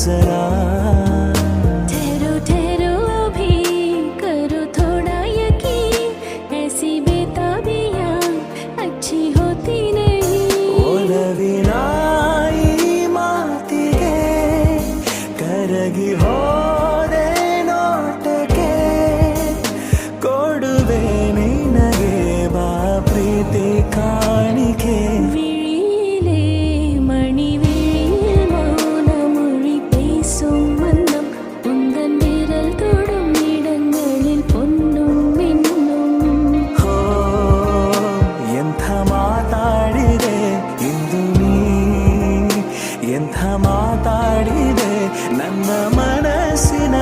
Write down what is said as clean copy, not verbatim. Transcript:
जरा ठहरो ठहरो अभी करो थोड़ा यकीन ऐसी बेताबियां अच्छी होती नहीं ಒಲವಿನಾಯಿ ಮಾತಿಗೆ ಕರಗಿ ಹೋದೆ ನೋಟಕ್ಕೆ ಕೊಡುವೆ ನಿನಗೆ ಬಾ ಪ್ರೀತಿ ಕಾಣಿಕೆ விழியிலே மணி விழியில் மௌன மொழி பேசும் வண்ணம் உந்தன் விரல் தொடும் இடங்களில் பொன்னும் மின்னும் ಹೋ ಎಂಥ ಮಾತಾಡಿದೆ ಇಂದು ನೀ ಎಂಥ ಮಾತಾಡಿದೆ ನನ್ನ ಮನಸ್ಸಿನ